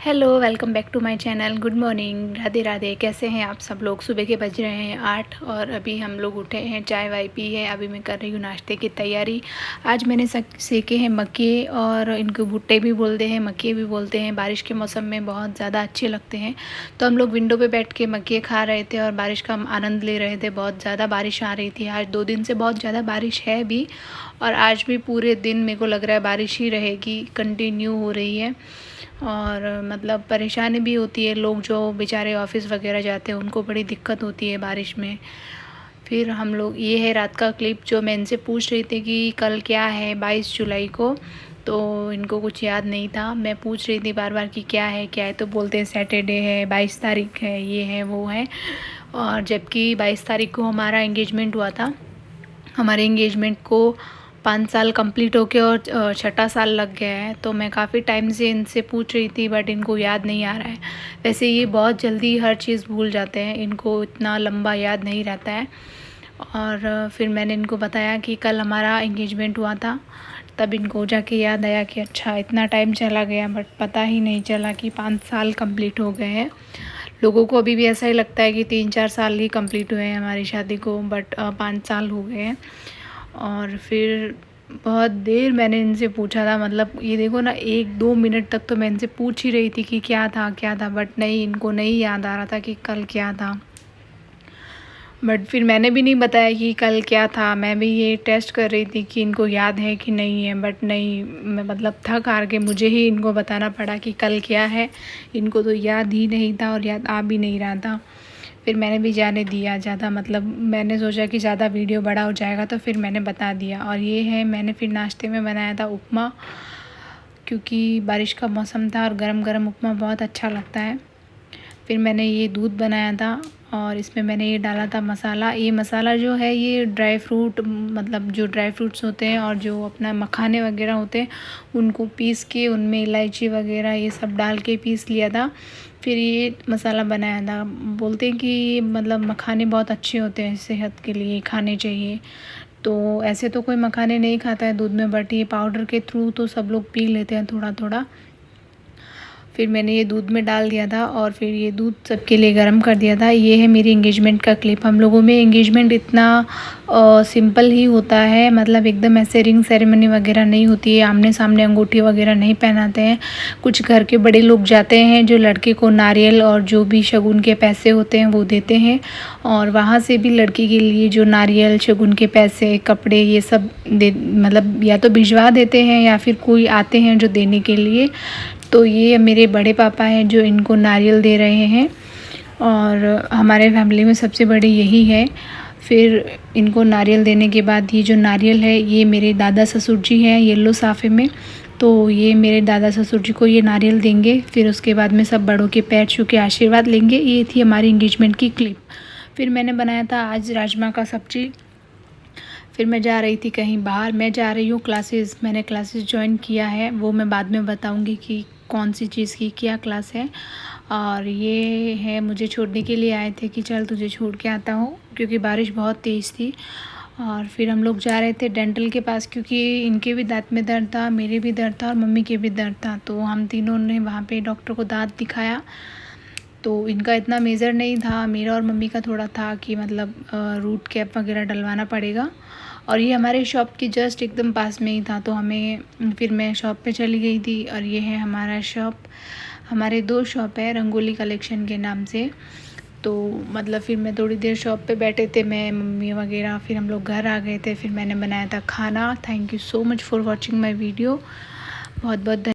Hello, welcome back to my channel. Good morning, Radhe Radhe. कैसे हैं आप सब लोग? सुबह के बज रहे हैं 8 और अभी हम लोग उठे हैं, चाय वाय पी है। अभी मैं कर रही हूँ नाश्ते की तैयारी। आज मैंने सेके हैं मक्के, और इनको भुट्टे भी बोलते हैं, मक्के भी बोलते हैं। बारिश के मौसम में बहुत ज़्यादा अच्छे लगते हैं। तो हम लोग विंडो पर बैठ के मक्के खा रहे थे और बारिश का आनंद ले रहे थे। बहुत ज़्यादा बारिश आ रही थी। आज 2 दिन से बहुत ज़्यादा बारिश है भी, और आज भी पूरे दिन मेरे को लग रहा है बारिश ही रहेगी, कंटिन्यू हो रही है। और मतलब परेशानी भी होती है, लोग जो बेचारे ऑफिस वगैरह जाते हैं उनको बड़ी दिक्कत होती है बारिश में। फिर हम लोग, ये है रात का क्लिप जो मैं इनसे पूछ रही थी कि कल क्या है 22 जुलाई को। तो इनको कुछ याद नहीं था। मैं पूछ रही थी बार बार कि क्या है क्या है, तो बोलते हैं सैटरडे है, 22 तारीख है, ये है वो है। और जबकि 22 तारीख को हमारा एंगेजमेंट हुआ था। हमारे एंगेजमेंट को 5 साल कंप्लीट होके और छठा साल लग गया है। तो मैं काफ़ी टाइम से इनसे पूछ रही थी, बट इनको याद नहीं आ रहा है। वैसे ये बहुत जल्दी हर चीज़ भूल जाते हैं, इनको इतना लंबा याद नहीं रहता है। और फिर मैंने इनको बताया कि कल हमारा एंगेजमेंट हुआ था। तब इनको जाके याद आया कि अच्छा इतना टाइम चला गया, बट पता ही नहीं चला कि 5 साल कंप्लीट हो गए हैं। लोगों को अभी भी ऐसा ही लगता है कि 3-4 साल ही कंप्लीट हुए हैं हमारी शादी को, बट 5 साल हो गए हैं। और फिर बहुत देर मैंने इनसे पूछा था, मतलब ये देखो ना, 1-2 मिनट तक तो मैं इनसे पूछ ही रही थी कि क्या था, बट नहीं, इनको नहीं याद आ रहा था कि कल क्या था। बट फिर मैंने भी नहीं बताया कि कल क्या था। मैं भी ये टेस्ट कर रही थी कि इनको याद है कि नहीं है, बट नहीं, मैं मतलब थक हार के मुझे ही इनको बताना पड़ा कि कल क्या है। इनको तो याद ही नहीं था और याद आ भी नहीं रहा था। फिर मैंने भी जाने दिया ज़्यादा, मतलब मैंने सोचा कि ज़्यादा वीडियो बड़ा हो जाएगा, तो फिर मैंने बता दिया। और ये है, मैंने फिर नाश्ते में बनाया था उपमा, क्योंकि बारिश का मौसम था और गरम गरम उपमा बहुत अच्छा लगता है। फिर मैंने ये दूध बनाया था और इसमें मैंने ये डाला था मसाला। ये मसाला जो है ये ड्राई फ्रूट, मतलब जो ड्राई फ्रूट्स होते हैं और जो अपना मखाने वगैरह होते हैं उनको पीस के, उनमें इलायची वगैरह ये सब डाल के पीस लिया था। फिर ये मसाला बनाया था। बोलते हैं कि मतलब मखाने बहुत अच्छे होते हैं, सेहत के लिए खाने चाहिए। तो ऐसे तो कोई मखाने नहीं खाता है दूध में, बट ये पाउडर के थ्रू तो सब लोग पी लेते हैं थोड़ा थोड़ा। फिर मैंने ये दूध में डाल दिया था और फिर ये दूध सबके लिए गर्म कर दिया था। ये है मेरी एंगेजमेंट का क्लिप। हम लोगों में एंगेजमेंट इतना सिंपल ही होता है, मतलब एकदम ऐसे रिंग सेरेमनी वगैरह नहीं होती है, आमने सामने अंगूठी वगैरह नहीं पहनाते हैं। कुछ घर के बड़े लोग जाते हैं जो लड़के को नारियल और जो भी शगुन के पैसे होते हैं वो देते हैं, और वहाँ से भी लड़की के लिए जो नारियल, शगुन के पैसे, कपड़े, ये सब दे, मतलब या तो भिजवा देते हैं या फिर कोई आते हैं जो देने के लिए। तो ये मेरे बड़े पापा हैं जो इनको नारियल दे रहे हैं, और हमारे फैमिली में सबसे बड़े यही है। फिर इनको नारियल देने के बाद ये जो नारियल है ये मेरे दादा ससुर जी हैं येलो साफ़े में, तो ये मेरे दादा ससुर जी को ये नारियल देंगे। फिर उसके बाद में सब बड़ों के पैर छू के आशीर्वाद लेंगे। ये थी हमारी इंगेजमेंट की क्लिप। फिर मैंने बनाया था आज राजमा का सब्जी। फिर मैं जा रही थी कहीं बाहर। मैं जा रही हूँ क्लासेस, मैंने क्लासेस ज्वाइन किया है, वो मैं बाद में बताऊँगी कि कौन सी चीज़ की क्या क्लास है। और ये है, मुझे छोड़ने के लिए आए थे कि चल तुझे छोड़ के आता हूँ, क्योंकि बारिश बहुत तेज़ थी। और फिर हम लोग जा रहे थे डेंटल के पास, क्योंकि इनके भी दांत में दर्द था, मेरे भी दर्द था और मम्मी के भी दर्द था। तो हम तीनों ने वहाँ पे डॉक्टर को दांत दिखाया। तो इनका इतना मेजर नहीं था, मेरा और मम्मी का थोड़ा था कि मतलब रूट कैप वगैरह डलवाना पड़ेगा। और ये हमारे शॉप की जस्ट एकदम पास में ही था, तो हमें, फिर मैं शॉप पे चली गई थी। और ये है हमारा शॉप। हमारे 2 शॉप है रंगोली कलेक्शन के नाम से। तो मतलब फिर मैं थोड़ी देर शॉप पे बैठे थे, मैं, मम्मी वगैरह, फिर हम लोग घर आ गए थे। फिर मैंने बनाया था खाना। Thank you so much for watching my video. बहुत बहुत